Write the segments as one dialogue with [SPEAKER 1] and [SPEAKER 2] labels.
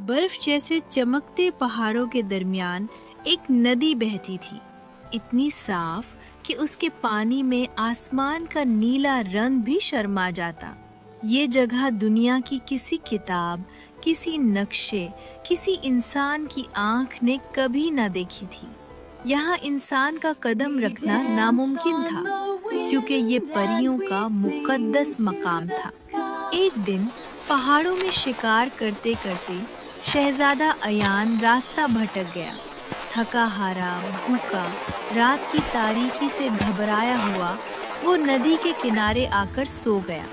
[SPEAKER 1] बर्फ जैसे चमकते पहाड़ों के दरमियान एक नदी बहती थी, इतनी साफ कि उसके पानी में आसमान का नीला रंग भी शर्मा जाता। ये जगह दुनिया की किसी किताब, किसी नक्शे, किसी इंसान की आंख ने कभी न देखी थी। यहाँ इंसान का कदम रखना नामुमकिन था, क्योंकि ये परियों का मुकद्दस मकाम था। एक दिन पहाड़ों में शिकार करते करते शहजादा अयान रास्ता भटक गया। थका हारा, भूखा, रात की तारीकी से घबराया हुआ वो नदी के किनारे आकर सो गया।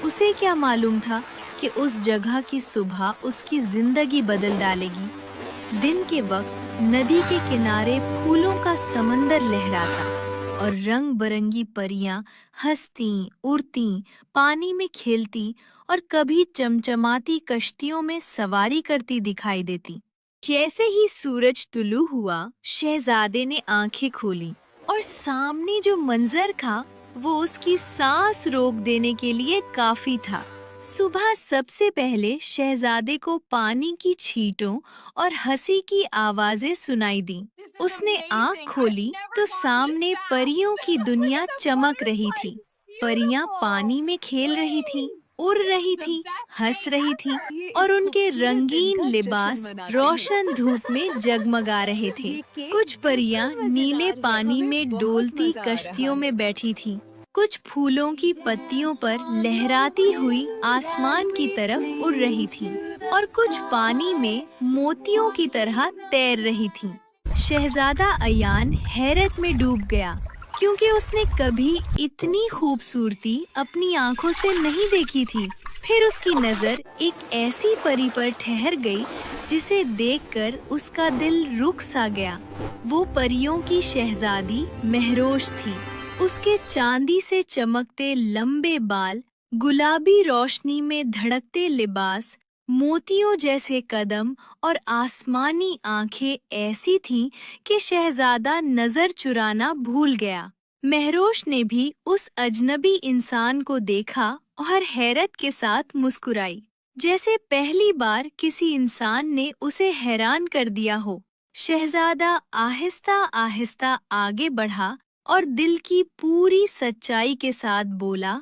[SPEAKER 1] उसे क्या मालूम था कि उस जगह की सुबह उसकी जिंदगी बदल डालेगी। दिन के वक्त नदी के किनारे फूलों का समंदर लहराता और रंग बरंगी परियां हंसती, उड़ती, पानी में खेलती और कभी चमचमाती कश्तियों में सवारी करती दिखाई देती। जैसे ही सूरज तुलू हुआ, शहजादे ने आंखें खोली और सामने जो मंजर था वो उसकी सांस रोक देने के लिए काफी था। सुबह सबसे पहले शहजादे को पानी की छींटों और हंसी की आवाजें सुनाई दी। उसने आंख खोली तो सामने परियों की दुनिया चमक रही थी। परियां पानी में खेल रही थीं, उड़ रही थीं, हंस रही थीं और उनके रंगीन लिबास रोशन धूप में जगमगा रहे थे। कुछ परियां नीले पानी में डोलती कश्तियों में बैठी थीं, कुछ फूलों की पत्तियों पर लहराती हुई आसमान की तरफ उड़ रही थीं और कुछ पानी में मोतियों की तरह तैर रही थीं। शहजादा अयान हैरत में डूब गया, क्योंकि उसने कभी इतनी खूबसूरती अपनी आंखों से नहीं देखी थी। फिर उसकी नजर एक ऐसी परी पर ठहर गई जिसे देखकर उसका दिल रुक सा गया। वो परियों की शहजादी महरोश थी। उसके चांदी से चमकते लंबे बाल, गुलाबी रोशनी में धड़कते लिबास, मोतियों जैसे कदम और आसमानी आंखें ऐसी थीं कि शहजादा नजर चुराना भूल गया। महरोश ने भी उस अजनबी इंसान को देखा और हैरत के साथ मुस्कुराई, जैसे पहली बार किसी इंसान ने उसे हैरान कर दिया हो। शहजादा आहिस्ता आहिस्ता आगे बढ़ा और दिल की पूरी सच्चाई के साथ बोला,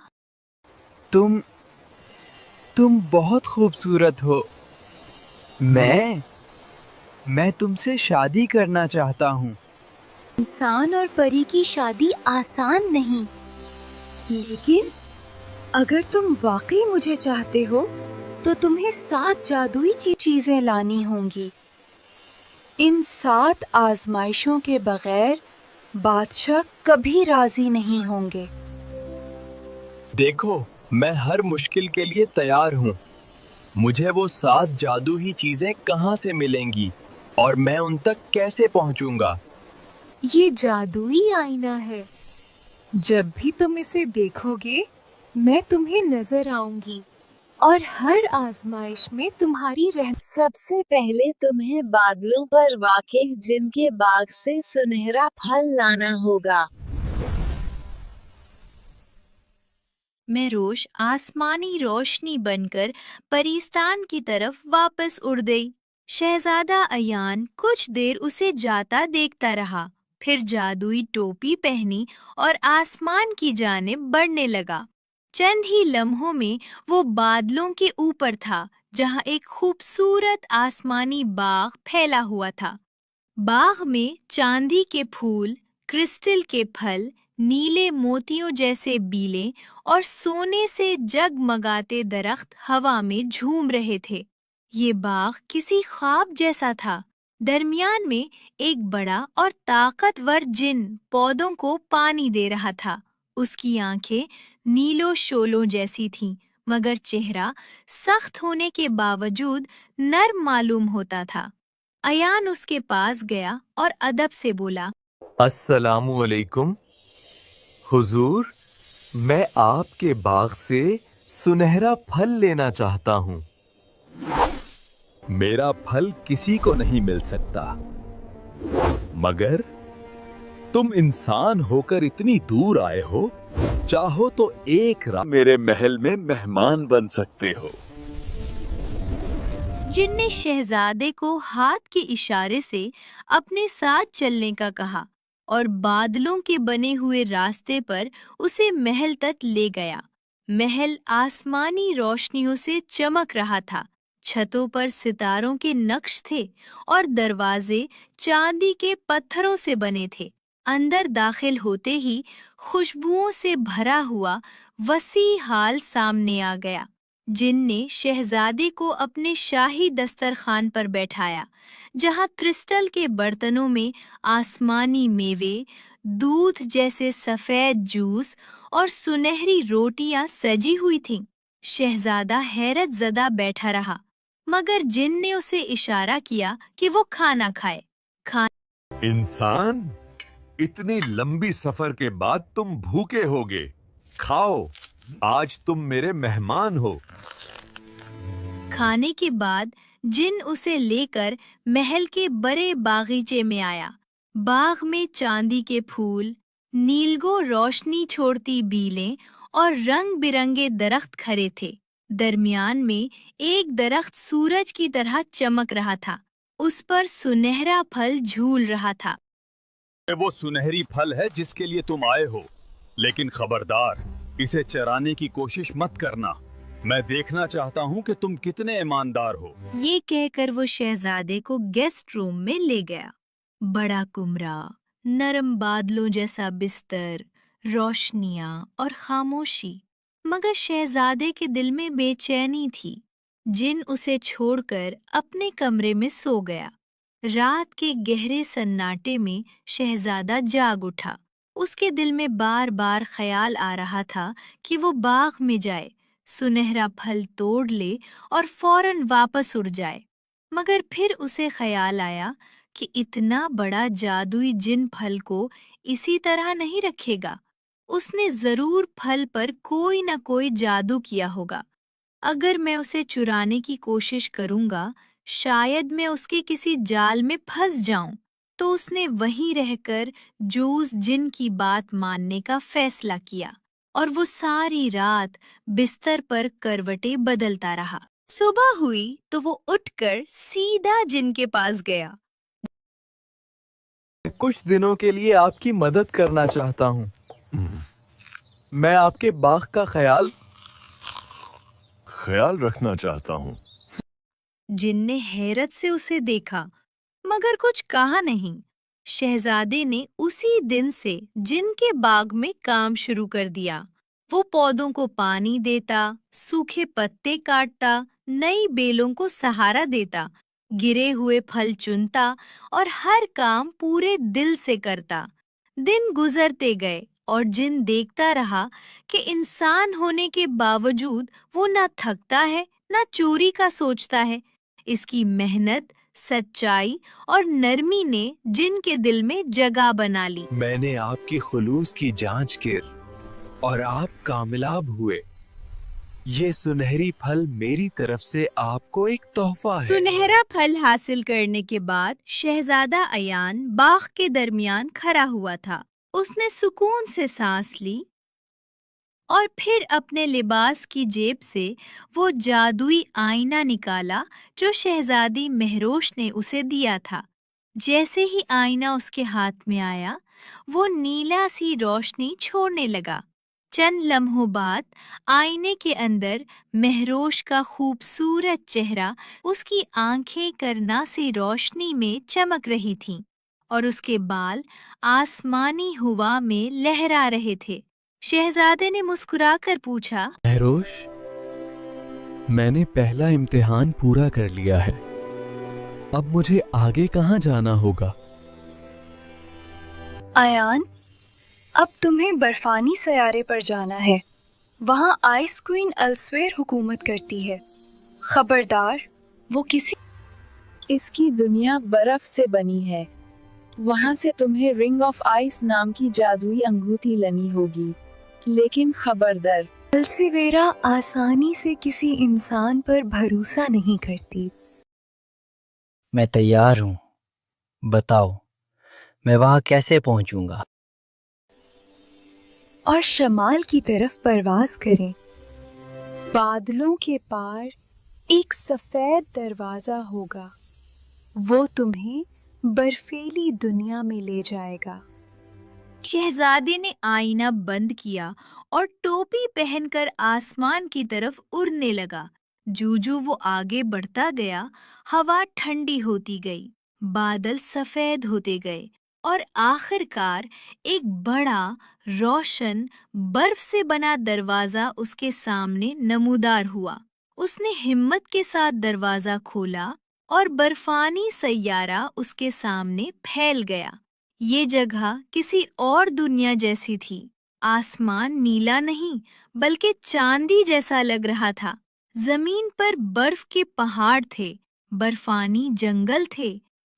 [SPEAKER 2] तुम बहुत खूबसूरत हो। मैं तुमसे शादी करना चाहता हूँ।
[SPEAKER 3] इंसान और परी की शादी आसान नहीं, लेकिन अगर तुम वाकई मुझे चाहते हो तो तुम्हें 7 जादुई चीजें लानी होंगी। इन 7 आजमाइशों के बगैर बादशाह कभी राजी नहीं होंगे।
[SPEAKER 2] देखो, मैं हर मुश्किल के लिए तैयार हूँ। मुझे वो 7 जादुई चीजें कहाँ से मिलेंगी और मैं उन तक कैसे पहुँचूंगा?
[SPEAKER 3] ये जादुई आईना है। जब भी तुम इसे देखोगे, मैं तुम्हें नजर आऊंगी और हर आजमाइश में तुम्हारी सबसे पहले तुम्हें बादलों पर वाक़े जिनके बाग से सुनहरा फल लाना होगा।
[SPEAKER 1] महरोश आसमानी रोशनी बनकर परिस्तान की तरफ वापस उड़ गई। शहजादा अयान कुछ देर उसे जाता देखता रहा, फिर जादुई टोपी पहनी और आसमान की जानिब बढ़ने लगा। चंद ही लम्हों में वो बादलों के ऊपर था, जहाँ एक खूबसूरत आसमानी बाग फैला हुआ था। बाग में चांदी के फूल, क्रिस्टल के फल, नीले मोतियों जैसे बीले और सोने से जगमगाते दरख्त हवा में झूम रहे थे। ये बाग किसी ख्वाब जैसा था। दरमियान में एक बड़ा और ताकतवर जिन पौधों को पानी दे रहा था। उसकी आंखें नीलो शोलों जैसी थीं, मगर चेहरा सख्त होने के बावजूद नर्म मालूम होता था। अयान उसके पास गया और अदब से बोला,
[SPEAKER 4] अस्सलामु अलैकुम हुजूर, मैं आपके बाग से सुनहरा फल लेना चाहता हूँ। मेरा फल किसी को नहीं मिल सकता, मगर तुम इंसान होकर इतनी दूर आए हो, चाहो तो एक रात मेरे महल में मेहमान बन सकते हो।
[SPEAKER 1] جن نے شہزادے کو ہاتھ کے اشارے سے اپنے ساتھ چلنے کا کہا اور بادلوں کے بنے ہوئے راستے پر اسے محل تک لے گیا۔ محل آسمانی روشنیوں سے چمک رہا تھا، چھتوں پر ستاروں کے نقش تھے اور دروازے چاندی کے پتھروں سے بنے تھے۔ اندر داخل ہوتے ہی خوشبوؤں سے بھرا ہوا وسیع ہال سامنے آ گیا۔ جن نے شہزادے کو اپنے شاہی دسترخوان پر بیٹھایا، جہاں کرسٹل کے برتنوں میں آسمانی میوے، دودھ جیسے سفید جوس اور سنہری روٹیاں سجی ہوئی تھیں۔ شہزادہ حیرت زدہ بیٹھا رہا، مگر جن نے اسے اشارہ کیا کہ وہ کھانا کھائے۔
[SPEAKER 4] انسان، اتنی لمبی سفر کے بعد تم بھوکے ہوگے، کھاؤ، آج تم میرے مہمان ہو۔
[SPEAKER 1] کھانے کے بعد جن اسے لے کر محل کے بڑے باغیچے میں آیا۔ باغ میں چاندی کے پھول، نیلگو روشنی چھوڑتی بیلیں اور رنگ برنگے درخت کھڑے تھے۔ درمیان میں ایک درخت سورج کی طرح چمک رہا تھا، اس پر سنہرا پھل جھول رہا تھا۔
[SPEAKER 4] وہ سنہری پھل ہے جس کے لیے تم آئے ہو، لیکن خبردار، اسے چرانے کی کوشش مت کرنا۔ میں دیکھنا چاہتا ہوں کہ تم کتنے ایماندار ہو۔
[SPEAKER 1] یہ کہہ کر وہ شہزادے کو گیسٹ روم میں لے گیا۔ بڑا کمرہ، نرم بادلوں جیسا بستر، روشنیاں اور خاموشی، مگر شہزادے کے دل میں بے چینی تھی۔ جن اسے چھوڑ کر اپنے کمرے میں سو گیا۔ رات کے گہرے سناٹے میں شہزادہ جاگ اٹھا۔ اس کے دل میں بار بار خیال آ رہا تھا کہ وہ باغ میں جائے، سنہرا پھل توڑ لے اور فوراً واپس اڑ جائے۔ مگر پھر اسے خیال آیا کہ اتنا بڑا جادوئی جن پھل کو اسی طرح نہیں رکھے گا۔ اس نے ضرور پھل پر کوئی نہ کوئی جادو کیا ہوگا۔ اگر میں اسے چرانے کی کوشش کروں گا، شاید میں اس کے کسی جال میں پھنس جاؤں۔ تو اس نے وہیں رہ کر جوز جن کی بات ماننے کا فیصلہ کیا، اور وہ ساری رات بستر پر کروٹیں بدلتا رہا۔ صبح ہوئی تو وہ اٹھ کر سیدھا جن کے پاس گیا۔
[SPEAKER 2] کچھ دنوں کے لیے آپ کی مدد کرنا چاہتا ہوں۔ میں آپ کے باغ کا
[SPEAKER 4] خیال رکھنا چاہتا ہوں۔
[SPEAKER 1] جن نے حیرت سے اسے دیکھا مگر کچھ کہا نہیں۔ شہزادے نے اسی دن سے جن کے باغ میں کام شروع کر دیا۔ وہ پودوں کو پانی دیتا، سوکھے پتے کاٹتا، نئی بیلوں کو سہارا دیتا، گرے ہوئے پھل چنتا اور ہر کام پورے دل سے کرتا۔ دن گزرتے گئے اور جن دیکھتا رہا کہ انسان ہونے کے باوجود وہ نہ تھکتا ہے نہ چوری کا سوچتا ہے۔ اس کی محنت، سچائی اور نرمی نے جن کے دل میں جگہ بنا لی۔
[SPEAKER 2] میں نے آپ کی خلوص کی جانچ کی اور آپ کامیاب ہوئے۔ یہ سنہری پھل میری طرف سے آپ کو ایک تحفہ ہے۔
[SPEAKER 1] سنہرا پھل حاصل کرنے کے بعد شہزادہ ایان باغ کے درمیان کھڑا ہوا تھا۔ اس نے سکون سے سانس لی اور پھر اپنے لباس کی جیب سے وہ جادوئی آئینہ نکالا جو شہزادی مہروش نے اسے دیا تھا۔ جیسے ہی آئینہ اس کے ہاتھ میں آیا، وہ نیلا سی روشنی چھوڑنے لگا۔ چند لمحوں بعد آئینے کے اندر مہروش کا خوبصورت چہرہ اس کی آنکھیں کرنا سی روشنی میں چمک رہی تھیں اور اس کے بال آسمانی ہوا میں لہرا رہے تھے۔ شہزادے نے مسکرا کر پوچھا،
[SPEAKER 2] مہروش، میں نے پہلا امتحان پورا کر لیا ہے، اب مجھے آگے کہاں جانا ہوگا؟
[SPEAKER 3] ایان، اب تمہیں برفانی سیارے پر جانا ہے۔ وہاں آئس کوئن السویر حکومت کرتی ہے۔ خبردار، وہ
[SPEAKER 5] اس کی دنیا برف سے بنی ہے۔ وہاں سے تمہیں رنگ آف آئس نام کی جادوئی انگوٹھی لانی ہوگی، لیکن خبردار،
[SPEAKER 3] السویرا آسانی سے کسی انسان پر بھروسہ نہیں کرتی۔
[SPEAKER 6] میں تیار ہوں، بتاؤ میں وہاں کیسے پہنچوں گا؟
[SPEAKER 3] اور شمال کی طرف پرواز کریں۔ بادلوں کے پار
[SPEAKER 5] एक सफेद दरवाजा होगा, वो तुम्हें बर्फीली दुनिया में ले जाएगा।
[SPEAKER 1] शहजादे ने आईना बंद किया और टोपी पहनकर आसमान की तरफ उड़ने लगा। जूजू वो आगे बढ़ता गया, हवा ठंडी होती गई, बादल सफेद होते गए और आखिरकार एक बड़ा रोशन बर्फ से बना दरवाजा उसके सामने नमूदार हुआ। उसने हिम्मत के साथ दरवाजा खोला और बर्फानी सैयारा उसके सामने फैल गया। ये जगह किसी और दुनिया जैसी थी। आसमान नीला नहीं बल्कि चांदी जैसा लग रहा था। जमीन पर बर्फ के पहाड़ थे, बर्फानी जंगल थे,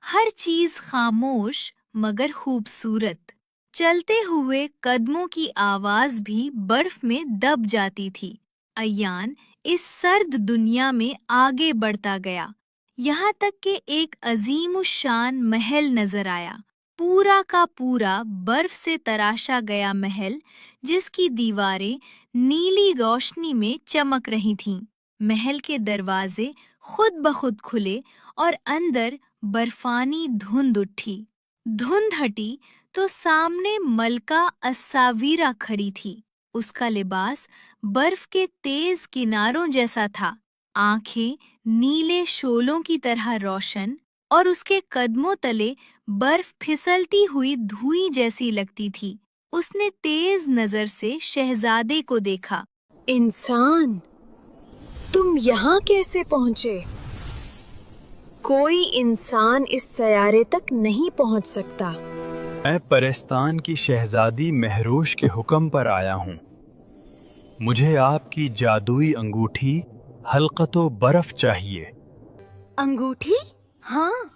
[SPEAKER 1] हर चीज खामोश मगर खूबसूरत। चलते हुए कदमों की आवाज भी बर्फ में दब जाती थी। अयान इस सर्द दुनिया में आगे बढ़ता गया, यहाँ तक कि एक अजीमुशान महल नजर आया। पूरा का पूरा बर्फ से तराशा गया महल, जिसकी दीवारें नीली रोशनी में चमक रही थीं। महल के दरवाजे खुद ब खुद खुले और अंदर बर्फानी धुंध उठी। धुंध हटी तो सामने मलका अस्सावीरा खड़ी थी। उसका लिबास बर्फ के तेज किनारों जैसा था, आंखें नीले शोलों की तरह रोशन और उसके कदमों तले बर्फ फिसलती हुई धुई जैसी लगती थी। उसने तेज नजर से शहजादे को देखा।
[SPEAKER 3] इंसान, तुम यहाँ कैसे पहुँचे? कोई इंसान इस सयारे तक नहीं पहुँच सकता।
[SPEAKER 4] मैं परिस्तान की शहजादी महरोश के हुक्म पर आया हूँ। मुझे आपकी जादुई अंगूठी हल्कतो बर्फ चाहिए।
[SPEAKER 3] अंगूठी? हाँ,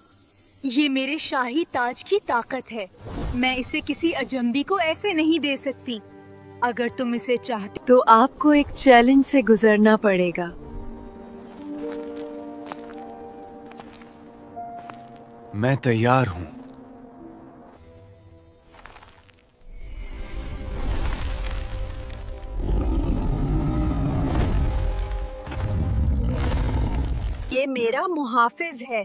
[SPEAKER 3] ये मेरे शाही ताज की ताकत है। मैं इसे किसी अजंबी को ऐसे नहीं दे सकती। अगर तुम इसे चाहते
[SPEAKER 5] तो आपको एक चैलेंज से गुजरना पड़ेगा।
[SPEAKER 2] मैं तैयार हूँ।
[SPEAKER 3] ये मेरा मुहाफिज है।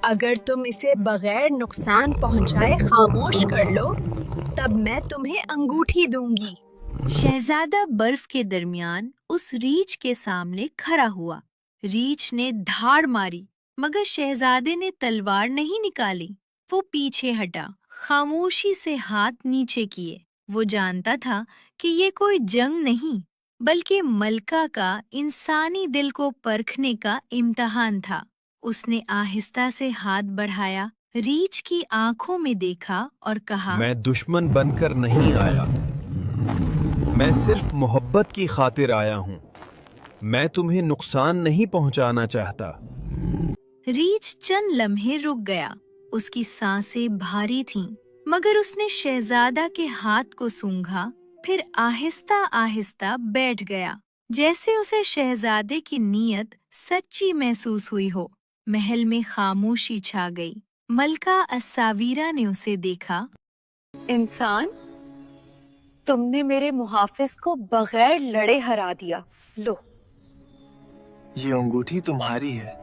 [SPEAKER 3] अगर तुम इसे बगैर नुकसान पहुंचाए खामोश कर लो, तब मैं तुम्हें अंगूठी दूंगी।
[SPEAKER 1] शहजादा बर्फ के दरमियान उस रीछ के सामने खड़ा हुआ। रीछ ने धाड़ मारी, मगर शहजादे ने तलवार नहीं निकाली। वो पीछे हटा, खामोशी से हाथ नीचे किए। वो जानता था कि ये कोई जंग नहीं, बल्कि मलका का इंसानी दिल को परखने का इम्तिहान था। उसने आहिस्ता से हाथ बढ़ाया, रीछ की आंखों में देखा और कहा,
[SPEAKER 4] मैं दुश्मन बनकर नहीं आया, मैं सिर्फ मोहब्बत की खातिर आया हूँ। मैं तुम्हें नुकसान नहीं पहुँचाना चाहता।
[SPEAKER 1] रीछ चंद लम्हे रुक गया। उसकी सांसें भारी थीं, मगर उसने शहजादा के हाथ को सूंघा, फिर आहिस्ता आहिस्ता बैठ गया, जैसे उसे शहजादे की नीयत सच्ची महसूस हुई हो। महल में खामोशी छा गई। मलका अस्सावीरा ने उसे देखा।
[SPEAKER 3] इंसान, तुमने मेरे मुहाफिज को बगैर लड़े हरा दिया। लो,
[SPEAKER 2] ये अंगूठी तुम्हारी है।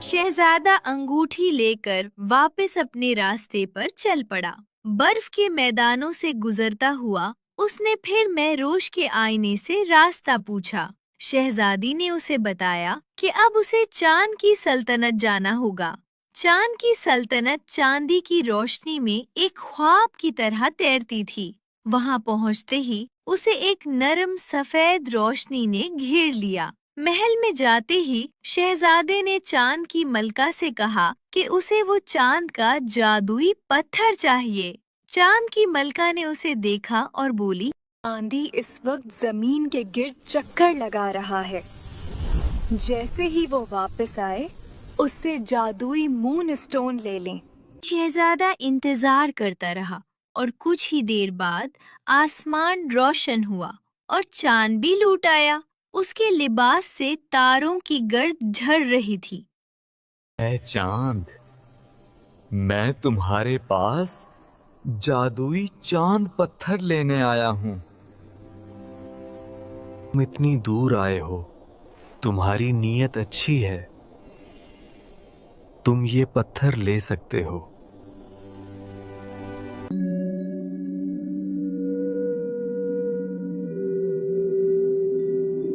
[SPEAKER 1] शहजादा अंगूठी लेकर वापस अपने रास्ते पर चल पड़ा। बर्फ के मैदानों से गुजरता हुआ उसने फिर महरोश के आईने से रास्ता पूछा। शहजादी ने उसे बताया कि अब उसे चांद की सल्तनत जाना होगा। चांद की सल्तनत चांदी की रोशनी में एक ख्वाब की तरह तैरती थी। वहां पहुंचते ही उसे एक नरम सफेद रोशनी ने घेर लिया। महल में जाते ही शहजादे ने चांद की मलका से कहा कि उसे वो चांद का जादुई पत्थर चाहिए। चांद की मलका ने उसे देखा और बोली,
[SPEAKER 3] आंधी इस वक्त जमीन के गिर्द चक्कर लगा रहा है। जैसे ही वो वापस आए, उससे जादुई मून स्टोन ले लें।
[SPEAKER 1] शहजादा इंतजार करता रहा और कुछ ही देर बाद आसमान रोशन हुआ और चांद भी लौट आया। उसके लिबास से तारों की गर्द झड़ रही थी।
[SPEAKER 2] ऐ चांद, मैं तुम्हारे पास जादुई चांद पत्थर लेने आया हूँ। तुम इतनी दूर आए हो तुम्हारी नीयत अच्छी है, तुम ये पत्थर ले सकते हो।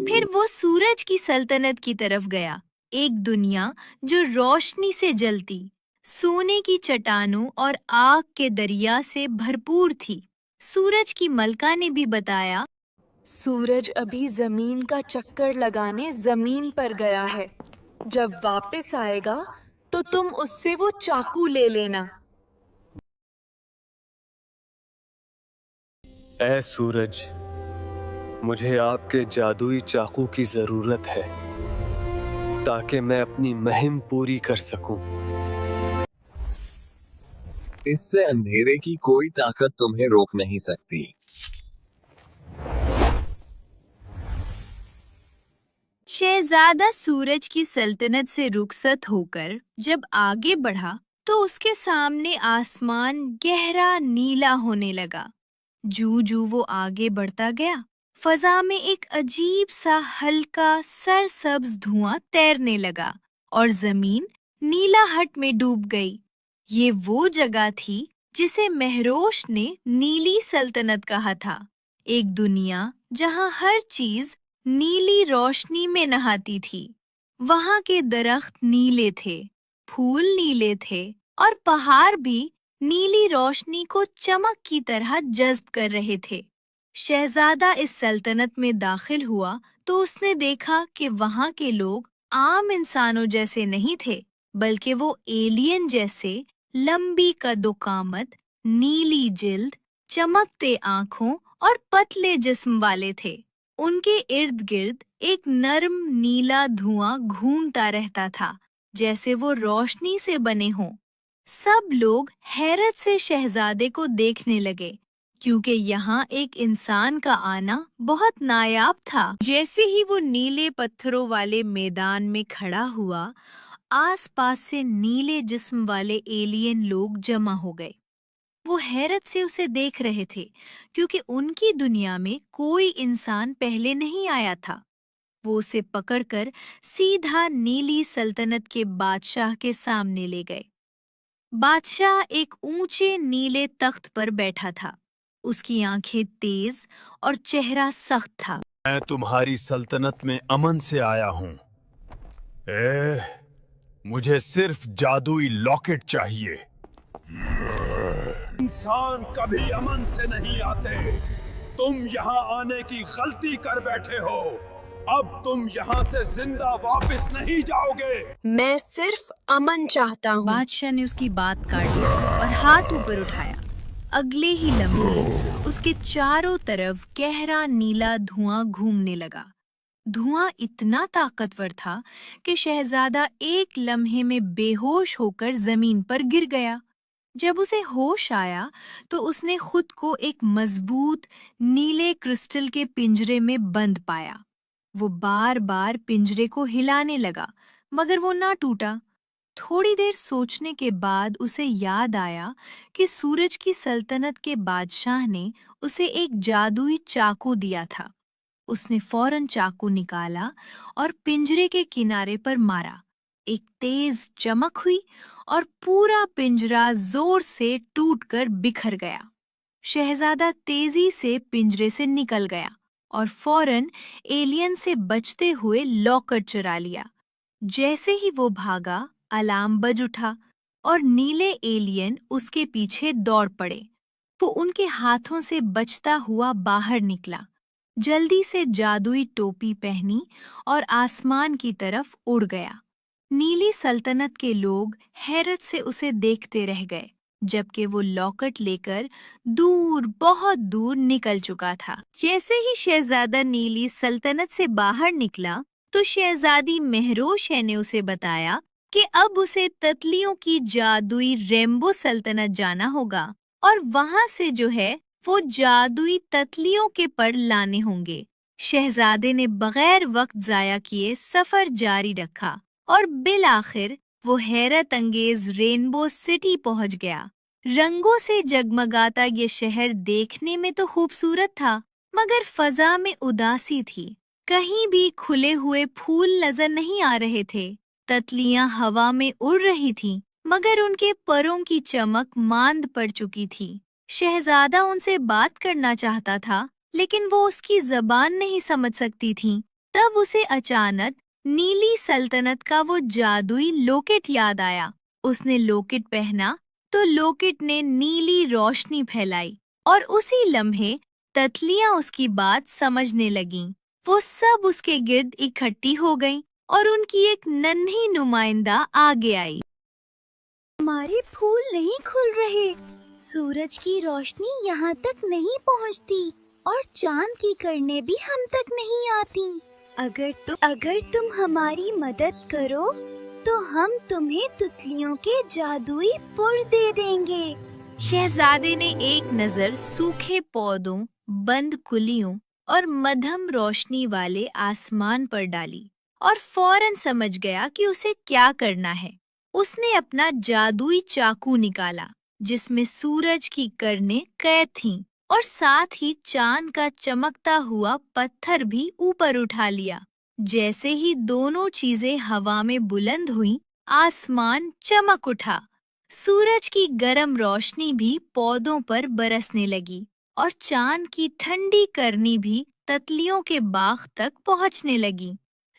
[SPEAKER 1] फिर वो सूरज की सल्तनत की तरफ गया, एक दुनिया जो रोशनी से जलती, सोने की चट्टानों और आग के दरिया से भरपूर थी। सूरज की मलका ने भी बताया,
[SPEAKER 3] सूरज अभी जमीन का चक्कर लगाने जमीन पर गया है। जब वापस आएगा तो तुम उससे वो चाकू ले लेना।
[SPEAKER 2] ऐ सूरज, मुझे आपके जादुई चाकू की जरूरत है ताकि मैं अपनी मुहिम पूरी कर सकूं।
[SPEAKER 7] इससे अंधेरे की कोई ताकत तुम्हें रोक नहीं सकती।
[SPEAKER 1] शहजादा सूरज की सल्तनत से रुखसत होकर जब आगे बढ़ा तो उसके सामने आसमान गहरा नीला होने लगा। जू वो आगे बढ़ता गया, फजा में एक अजीब सा हल्का सरसब्ज धुआं तैरने लगा और जमीन नीलाहट में डूब गई। ये वो जगह थी जिसे महरोश ने नीली सल्तनत कहा था, एक दुनिया जहां हर चीज नीली रोशनी में नहाती थी। वहां के दरख्त नीले थे, फूल नीले थे और पहाड़ भी नीली रोशनी को चमक की तरह जज्ब कर रहे थे। शहजादा इस सल्तनत में दाखिल हुआ तो उसने देखा कि वहां के लोग आम इंसानों जैसे नहीं थे, बल्कि वो एलियन जैसे लंबी कदोकामत, नीली जिल्द, चमकते आँखों और पतले जिस्म वाले थे। उनके इर्द गिर्द एक नर्म नीला धुआं घूमता रहता था, जैसे वो रोशनी से बने हों। सब लोग हैरत से शहजादे को देखने लगे, क्योंकि यहाँ एक इंसान का आना बहुत नायाब था। जैसे ही वो नीले पत्थरों वाले मैदान में खड़ा हुआ, आसपास से नीले जिस्म वाले एलियन लोग जमा हो गए। वो हैरत से उसे देख रहे थे, क्योंकि उनकी दुनिया में कोई इंसान पहले नहीं आया था। वो उसे पकड़कर सीधा नीली सल्तनत के बादशाह के सामने ले गए। बादशाह एक ऊंचे नीले तख्त पर बैठा था। उसकी आंखें तेज और चेहरा सख्त था।
[SPEAKER 4] मैं तुम्हारी सल्तनत में अमन से आया हूँ। मुझे सिर्फ जादुई लॉकेट चाहिए। इंसान कभी अमन से नहीं आते। तुम यहाँ आने की गलती कर बैठे हो। अब तुम यहाँ से जिंदा वापस नहीं जाओगे।
[SPEAKER 3] मैं सिर्फ अमन चाहता हूँ।
[SPEAKER 1] बादशाह ने उसकी बात काट दी और हाथ ऊपर उठाया। अगले ही लम्हे उसके चारों तरफ गहरा नीला धुआं घूमने लगा। धुआं इतना ताकतवर था कि शहजादा एक लम्हे में बेहोश होकर जमीन पर गिर गया। जब उसे होश आया तो उसने खुद को एक मजबूत नीले क्रिस्टल के पिंजरे में बंद पाया। वो बार बार पिंजरे को हिलाने लगा, मगर वो ना टूटा। थोड़ी देर सोचने के बाद उसे याद आया कि सूरज की सल्तनत के बादशाह ने उसे एक जादुई चाकू दिया था। उसने फौरन चाकू निकाला और पिंजरे के किनारे पर मारा। एक तेज चमक हुई और पूरा पिंजरा जोर से टूटकर बिखर गया। शहजादा तेजी से पिंजरे से निकल गया और फौरन एलियन से बचते हुए लॉकेट चुरा लिया। जैसे ही वो भागा, अलार्म बज उठा और नीले एलियन उसके पीछे दौड़ पड़े। वो उनके हाथों से बचता हुआ बाहर निकला, जल्दी से जादुई टोपी पहनी और आसमान की तरफ उड़ गया। नीली सल्तनत के लोग हैरत से उसे देखते रह गए, जबकि वो लॉकेट लेकर दूर, बहुत दूर निकल चुका था। जैसे ही शहजादा नीली सल्तनत से बाहर निकला तो शहजादी महरोश ने उसे बताया कि अब उसे तितलियों की जादुई रेम्बो सल्तनत जाना होगा और वहां से जो है वो जादुई तितलियों के पर लाने होंगे। शहजादे ने बगैर वक्त जाया किए सफर जारी रखा और बिल आखिर वो हैरत अंगेज रेनबो सिटी पहुंच गया। रंगों से जगमगाता ये शहर देखने में तो खूबसूरत था, मगर फजा में उदासी थी। कहीं भी खुले हुए फूल नजर नहीं आ रहे थे। तितलियां हवा में उड़ रही थीं, मगर उनके परों की चमक मांद पड़ चुकी थी। शहजादा उनसे बात करना चाहता था, लेकिन वो उसकी जबान नहीं समझ सकती थी। तब उसे अचानक नीली सल्तनत का वो जादुई लॉकेट याद आया। उसने लॉकेट पहना तो लॉकेट ने नीली रोशनी फैलाई और उसी लम्हे तितलियां उसकी बात समझने लगीं। वो सब उसके गिर्द इकट्ठी हो गईं और उनकी एक नन्ही नुमाइंदा आगे आई।
[SPEAKER 3] हमारे फूल नहीं खुल रहे, सूरज की रोशनी यहाँ तक नहीं पहुँचती और चांद की किरणें भी हम तक नहीं आती। अगर तुम हमारी मदद करो तो हम तुम्हें तितलियों के जादुई पुर दे देंगे।
[SPEAKER 1] शहजादे ने एक नजर सूखे पौधों, बंद कुलियों और मध्यम रोशनी वाले आसमान पर डाली और फौरन समझ गया कि उसे क्या करना है। उसने अपना जादुई चाकू निकाला, जिसमें सूरज की किरणें कैद थीं, और साथ ही चांद का चमकता हुआ पत्थर भी ऊपर उठा लिया। जैसे ही दोनों चीजें हवा में बुलंद हुईं, आसमान चमक उठा। सूरज की गर्म रोशनी भी पौधों पर बरसने लगी और चांद की ठंडी करनी भी तितलियों के बाग तक पहुंचने लगी।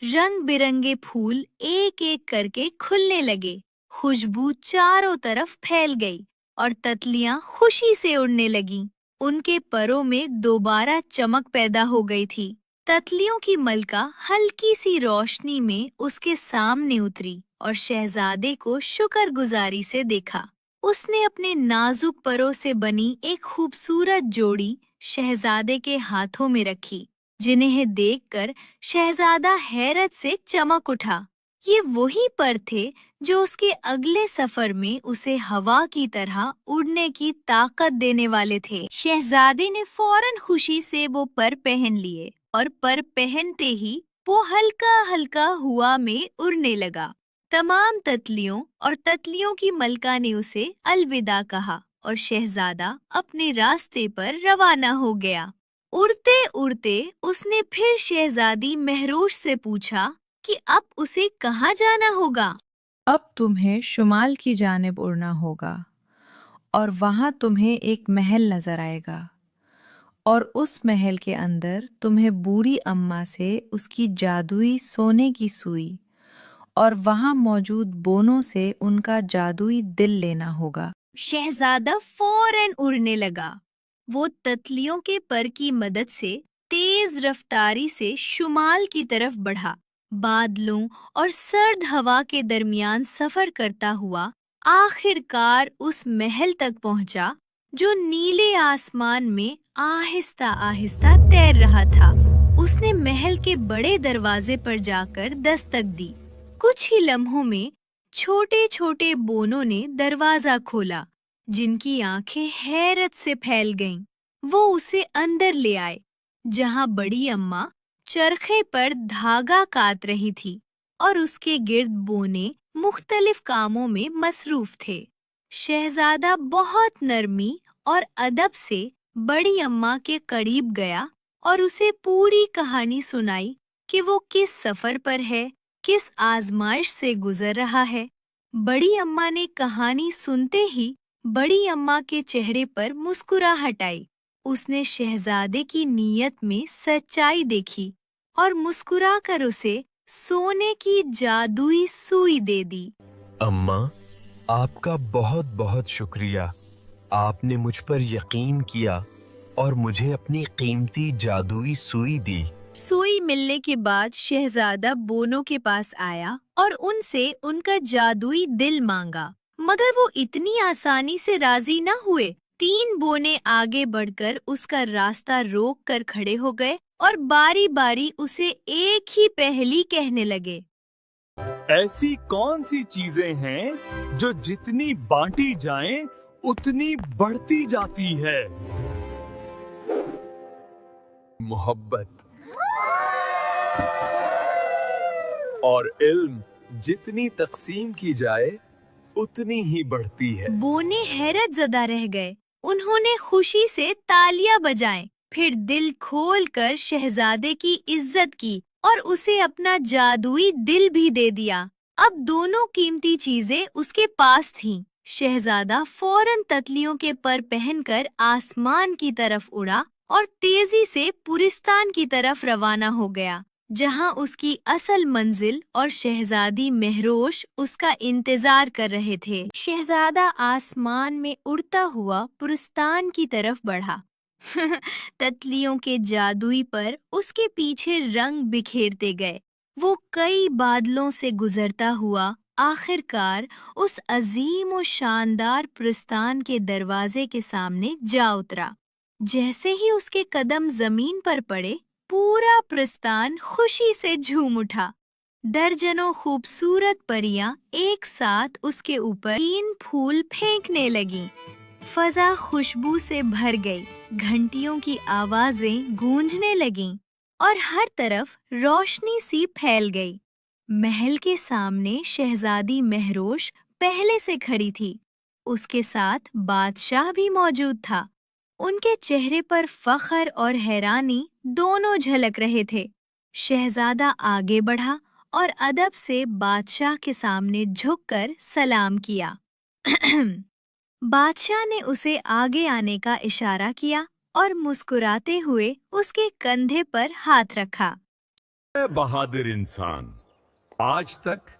[SPEAKER 1] रंग बिरंगे फूल एक एक करके खुलने लगे, खुशबू चारों तरफ फैल गई और तितलियां खुशी से उड़ने लगीं। उनके परों में दोबारा चमक पैदा हो गई थी। तितलियों की मलका हल्की सी रोशनी में उसके सामने उतरी और शहजादे को शुक्रगुजारी से देखा। उसने अपने नाजुक परों से बनी एक खूबसूरत जोड़ी शहजादे के हाथों में रखी, जिन्हें देखकर शहजादा हैरत से चमक उठा। ये वही पर थे जो उसके अगले सफर में उसे हवा की तरह उड़ने की ताकत देने वाले थे। शहजादे ने फौरन खुशी से वो पर पहन लिए और पर पहनते ही वो हल्का हल्का हवा में उड़ने लगा। तमाम तितलियों और तितलियों की मलका ने उसे अलविदा कहा और शहजादा अपने रास्ते पर रवाना हो गया। उड़ते उड़ते उसने फिर शहजादी महरोश से पूछा कि अब उसे कहाँ जाना होगा।
[SPEAKER 5] अब तुम्हें शुमाल की जानिब उड़ना होगा और वहाँ तुम्हें एक महल नजर आएगा और उस महल के अंदर तुम्हें बूढ़ी अम्मा से उसकी जादुई सोने की सुई और वहाँ मौजूद बोनों से उनका जादुई दिल लेना होगा।
[SPEAKER 1] शहजादा फौरन उड़ने लगा। वो तितलियों के पर की मदद से तेज रफ्तारी से शुमाल की तरफ बढ़ा। बादलों और सर्द हवा के दरमियान सफर करता हुआ आखिरकार उस महल तक पहुंचा, जो नीले आसमान में आहिस्ता आहिस्ता तैर रहा था। उसने महल के बड़े दरवाजे पर जाकर दस्तक दी। कुछ ही लम्हों में छोटे छोटे बोनों ने दरवाजा खोला, जिनकी आंखें हैरत से फैल गईं। वो उसे अंदर ले आए, जहां बड़ी अम्मा चरखे पर धागा काट रही थी और उसके गिर्द बोने मुख्तलिफ कामों में मसरूफ थे। शहजादा बहुत नरमी और अदब से बड़ी अम्मा के करीब गया और उसे पूरी कहानी सुनाई कि वो किस सफर पर है, किस आजमाइश से गुजर रहा है। बड़ी अम्मा ने कहानी सुनते ही बड़ी अम्मा के चेहरे पर मुस्कुराहट आई। उसने शहजादे की नीयत में सच्चाई देखी और मुस्कुराकर उसे सोने की जादुई सुई दे दी।
[SPEAKER 2] अम्मा, आपका बहुत बहुत शुक्रिया। आपने मुझ पर यकीन किया और मुझे अपनी कीमती जादुई सुई दी।
[SPEAKER 1] सुई मिलने के बाद शहजादा बोनों के पास आया और उनसे उनका जादुई दिल मांगा, मगर वो इतनी आसानी से राजी न हुए। 3 बोने आगे बढ़कर उसका रास्ता रोक कर खड़े हो गए और बारी बारी उसे एक ही पहेली कहने लगे।
[SPEAKER 4] ऐसी कौन सी चीजें हैं जो जितनी बांटी जाएं उतनी बढ़ती जाती है? मोहब्बत। और इल्म जितनी तकसीम की जाए उतनी ही बढ़ती है।
[SPEAKER 1] बोने हैरत ज़दा रह गए। उन्होंने खुशी से तालियां बजाएं پھر دل کھول کر شہزادے کی عزت کی اور اسے اپنا جادوئی دل بھی دے دیا۔ اب دونوں قیمتی چیزیں اس کے پاس تھیں۔ شہزادہ فوراً تتلیوں کے پر پہن کر آسمان کی طرف اڑا اور تیزی سے پورستان کی طرف روانہ ہو گیا، جہاں اس کی اصل منزل اور شہزادی مہروش اس کا انتظار کر رہے تھے۔ شہزادہ آسمان میں اڑتا ہوا پورستان کی طرف بڑھا۔ تتلیوں کے جادوئی پر اس کے پیچھے رنگ بکھیرتے گئے۔ وہ کئی بادلوں سے گزرتا ہوا آخر کار اس عظیم و شاندار پرستان کے دروازے کے سامنے جا اترا۔ جیسے ہی اس کے قدم زمین پر پڑے، پورا پرستان خوشی سے جھوم اٹھا۔ درجنوں خوبصورت پریاں ایک ساتھ اس کے اوپر تین پھول پھینکنے لگیں۔ فضا خوشبو سے بھر گئی، گھنٹیوں کی آوازیں گونجنے لگیں اور ہر طرف روشنی سی پھیل گئی۔ محل کے سامنے شہزادی مہروش پہلے سے کھڑی تھی۔ اس کے ساتھ بادشاہ بھی موجود تھا۔ ان کے چہرے پر فخر اور حیرانی دونوں جھلک رہے تھے۔ شہزادہ آگے بڑھا اور ادب سے بادشاہ کے سامنے جھک کر سلام کیا۔ بادشاہ نے اسے آگے آنے کا اشارہ کیا اور مسکراتے ہوئے اس کے کندھے پر ہاتھ رکھا۔
[SPEAKER 8] اے بہادر انسان، آج تک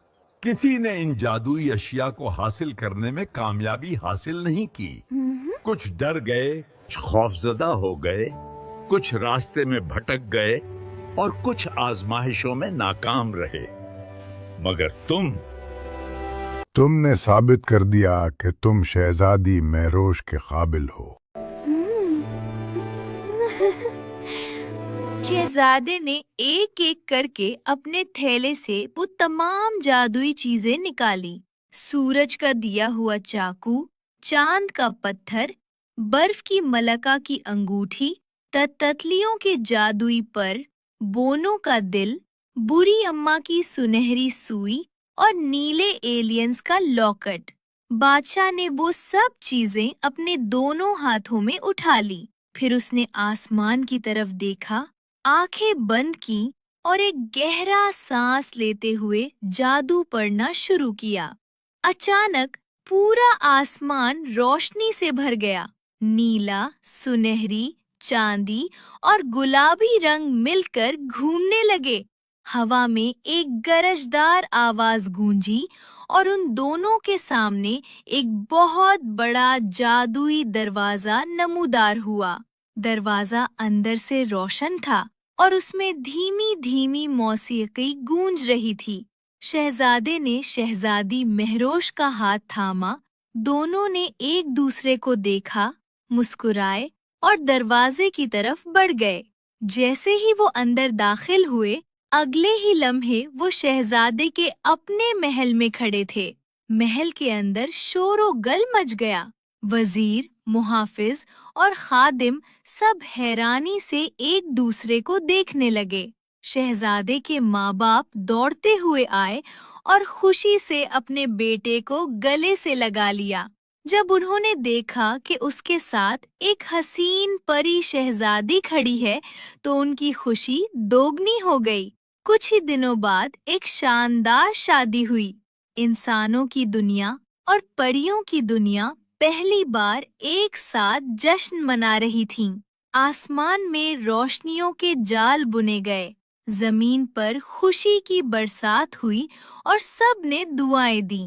[SPEAKER 8] کسی نے ان جادوئی اشیاء کو حاصل کرنے میں کامیابی حاصل نہیں کی۔ کچھ ڈر گئے، کچھ خوفزدہ ہو گئے، کچھ راستے میں بھٹک گئے اور کچھ آزمائشوں میں ناکام رہے، مگر
[SPEAKER 9] تم نے ثابت کر دیا کہ تم شہزادی مہروش کے قابل ہو۔
[SPEAKER 1] شہزادے نے ایک ایک کر کے اپنے تھیلے سے وہ تمام جادوئی چیزیں نکالی۔ سورج کا دیا ہوا چاقو، چاند کا پتھر، برف کی ملکہ کی انگوٹھی، تتلیوں کے جادوئی پر، بونوں کا دل، بری اماں کی سنہری سوئی اور نیلے ایلینز کا لاکٹ۔ بادشاہ نے وہ سب چیزیں اپنے دونوں ہاتھوں میں اٹھا لی۔ پھر اس نے آسمان کی طرف دیکھا، آنکھیں بند کی اور ایک گہرا سانس لیتے ہوئے جادو پڑھنا شروع کیا۔ اچانک پورا آسمان روشنی سے بھر گیا۔ نیلا، سنہری، چاندی اور گلابی رنگ مل کر گھومنے لگے۔ ہوا میں ایک گرجدار آواز گونجی اور ان دونوں کے سامنے ایک بہت بڑا جادوئی دروازہ نمودار ہوا۔ دروازہ اندر سے روشن تھا اور اس میں دھیمی دھیمی موسیقی گونج رہی تھی۔ شہزادے نے شہزادی مہروش کا ہاتھ تھاما، دونوں نے ایک دوسرے کو دیکھا، مسکرائے اور دروازے کی طرف بڑھ گئے۔ جیسے ہی وہ اندر داخل ہوئے، اگلے ہی لمحے وہ شہزادے کے اپنے محل میں کھڑے تھے۔ محل کے اندر شور و گل مچ گیا۔ وزیر، محافظ اور خادم سب حیرانی سے ایک دوسرے کو دیکھنے لگے۔ شہزادے کے ماں باپ دوڑتے ہوئے آئے اور خوشی سے اپنے بیٹے کو گلے سے لگا لیا۔ جب انہوں نے دیکھا کہ اس کے ساتھ ایک حسین پری شہزادی کھڑی ہے تو ان کی خوشی دوگنی ہو گئی۔ کچھ ہی دنوں بعد ایک شاندار شادی ہوئی۔ انسانوں کی دنیا اور پریوں کی دنیا پہلی بار ایک ساتھ جشن منا رہی تھیں۔ آسمان میں روشنیوں کے جال بنے گئے، زمین پر خوشی کی برسات ہوئی اور سب نے دعائیں دیں۔